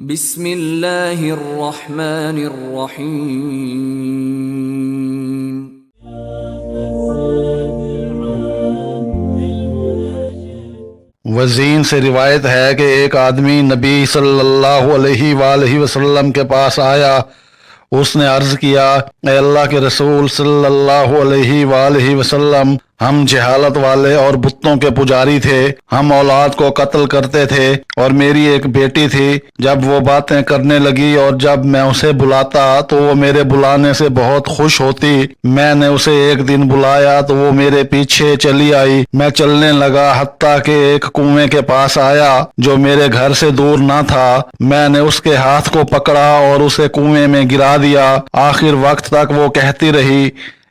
بسم اللہ الرحمن الرحیم۔ وزین سے روایت ہے کہ ایک آدمی نبی صلی اللہ علیہ وآلہ وسلم کے پاس آیا۔ اس نے عرض کیا، اے اللہ کے رسول صلی اللہ علیہ وآلہ وسلم، ہم جہالت والے اور بتوں کے پجاری تھے، ہم اولاد کو قتل کرتے تھے اور میری ایک بیٹی تھی۔ جب وہ باتیں کرنے لگی اور جب میں اسے بلاتا تو وہ میرے بلانے سے بہت خوش ہوتی۔ میں نے اسے ایک دن بلایا تو وہ میرے پیچھے چلی آئی۔ میں چلنے لگا حتیٰ کہ ایک کنویں کے پاس آیا جو میرے گھر سے دور نہ تھا۔ میں نے اس کے ہاتھ کو پکڑا اور اسے کنویں میں گرا دیا۔ آخر وقت تک وہ کہتی رہی،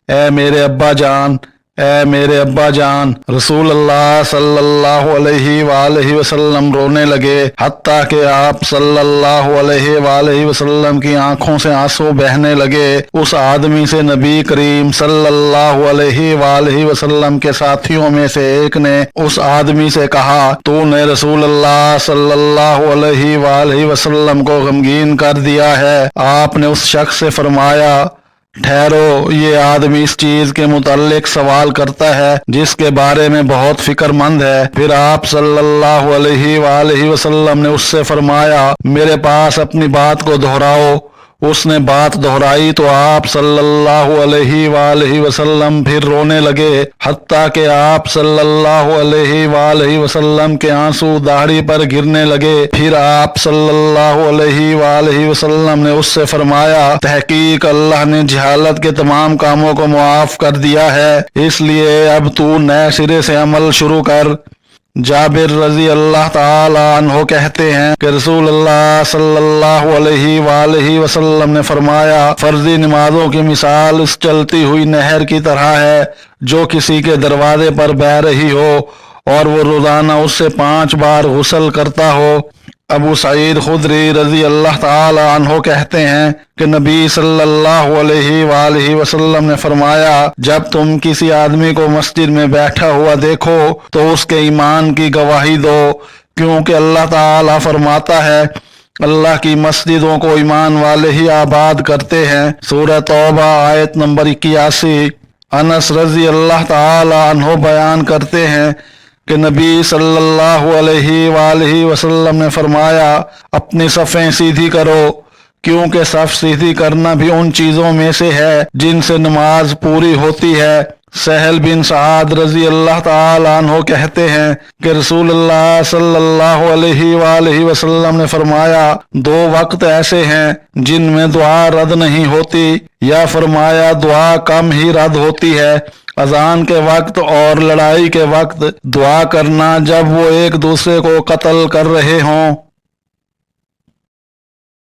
اے میرے ابا جان، اے میرے ابا جان۔ رسول اللہ صلی اللہ علیہ وآلہ وسلم رونے لگے حتیٰ کہ آپ صلی اللہ علیہ وآلہ وسلم کی آنکھوں سے آنسو بہنے لگے۔ اس آدمی سے نبی کریم صلی اللہ علیہ وآلہ وسلم کے ساتھیوں میں سے ایک نے اس آدمی سے کہا، تو نے رسول اللہ صلی اللہ علیہ وآلہ وسلم کو غمگین کر دیا ہے۔ آپ نے اس شخص سے فرمایا، ٹھہرو، یہ آدمی اس چیز کے متعلق سوال کرتا ہے جس کے بارے میں بہت فکر مند ہے۔ پھر آپ صلی اللہ علیہ وآلہ وسلم نے اس سے فرمایا، میرے پاس اپنی بات کو دہراؤ۔ اس نے بات دہرائی تو آپ صلی اللہ علیہ وآلہ وسلم پھر رونے لگے حتیٰ کہ آپ صلی اللہ علیہ وآلہ وسلم کے آنسو داڑھی پر گرنے لگے۔ پھر آپ صلی اللہ علیہ وآلہ وسلم نے اس سے فرمایا، تحقیق اللہ نے جہالت کے تمام کاموں کو معاف کر دیا ہے، اس لیے اب تو نئے سرے سے عمل شروع کر۔ جابر رضی اللہ تعالی عنہ کہتے ہیں کہ رسول اللہ صلی اللہ علیہ وآلہ وسلم نے فرمایا، فرضی نمازوں کی مثال اس چلتی ہوئی نہر کی طرح ہے جو کسی کے دروازے پر بہہ رہی ہو اور وہ روزانہ اس سے 5 بار غسل کرتا ہو۔ ابو سعید خدری رضی اللہ تعالی عنہ کہتے ہیں کہ نبی صلی اللہ علیہ وآلہ وسلم نے فرمایا، جب تم کسی آدمی کو مسجد میں بیٹھا ہوا دیکھو تو اس کے ایمان کی گواہی دو، کیونکہ اللہ تعالی فرماتا ہے، اللہ کی مسجدوں کو ایمان والے ہی آباد کرتے ہیں۔ سورہ توبہ آیت نمبر 81۔ انس رضی اللہ تعالی عنہ بیان کرتے ہیں کہ نبی صلی اللہ علیہ وآلہ وسلم نے فرمایا، اپنی صفیں سیدھی کرو، کیونکہ صف سیدھی کرنا بھی ان چیزوں میں سے ہے جن سے نماز پوری ہوتی ہے۔ سہل بن سعد رضی اللہ تعالی عنہ کہتے ہیں کہ رسول اللہ صلی اللہ علیہ وآلہ وسلم نے فرمایا، 2 وقت ایسے ہیں جن میں دعا رد نہیں ہوتی، یا فرمایا دعا کم ہی رد ہوتی ہے، اذان کے وقت اور لڑائی کے وقت۔ دعا کرنا جب وہ ایک دوسرے کو قتل کر رہے ہوں۔